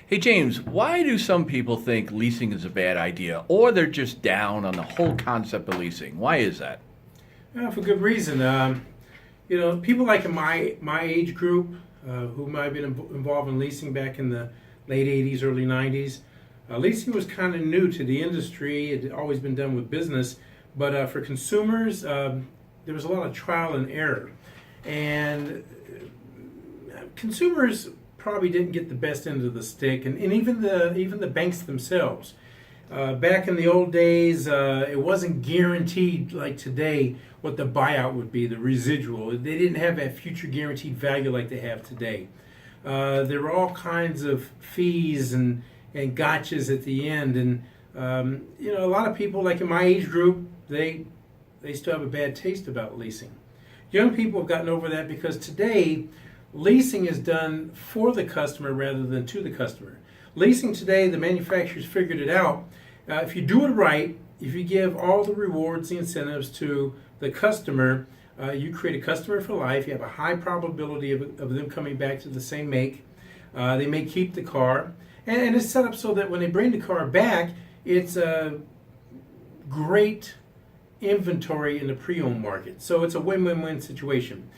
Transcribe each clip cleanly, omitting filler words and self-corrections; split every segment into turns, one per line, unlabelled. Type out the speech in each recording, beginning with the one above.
Hey James, why do some people think leasing is a bad idea or they're just down on the whole concept of leasing? Why is that?
For good reason. People like in my age group who might have been involved in leasing back in the late '80s, early '90s. Leasing was kind of new to the industry. It had always been done with business, but for consumers, there was a lot of trial and error, and consumers probably didn't get the best end of the stick, and even the banks themselves. Back in the old days, it wasn't guaranteed like today what the buyout would be, the residual. They didn't have that future guaranteed value like they have today. There were all kinds of fees and gotchas at the end, and a lot of people, like in my age group, they still have a bad taste about leasing. Young people have gotten over that because today leasing is done for the customer rather than to the customer. Leasing today, the manufacturers figured it out. If you do it right, if you give all the rewards, the incentives to the customer, you create a customer for life. You have a high probability of them coming back to the same make. They may keep the car. And it's set up so that when they bring the car back, it's a great inventory in the pre-owned market. So it's a win-win-win situation.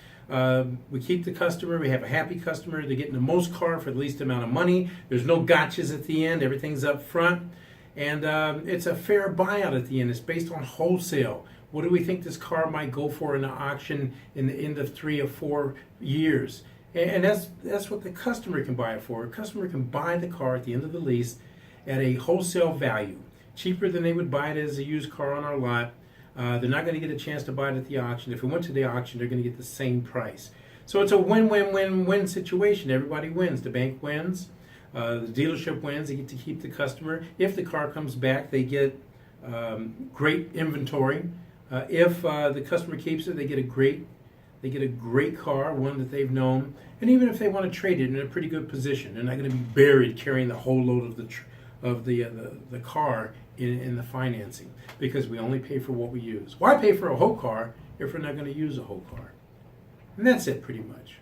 We keep the customer, we have a happy customer, they're getting the most car for the least amount of money. There's no gotchas at the end, everything's up front. And it's a fair buyout at the end. It's based on wholesale. What do we think this car might go for in the auction in the end of 3 or 4 years? And that's what the customer can buy it for. A customer can buy the car at the end of the lease at a wholesale value, cheaper than they would buy it as a used car on our lot. They're not going to get a chance to buy it at the auction. If we went to the auction, they're going to get the same price. So it's a win-win-win-win situation. Everybody wins. The bank wins. The dealership wins. They get to keep the customer. If the car comes back, they get great inventory. If the customer keeps it, they get a great car, one that they've known. And even if they want to trade it in a pretty good position, they're not going to be buried carrying the whole load of the car in the financing, because we only pay for what we use. Why pay for a whole car if we're not going to use a whole car? And that's it pretty much.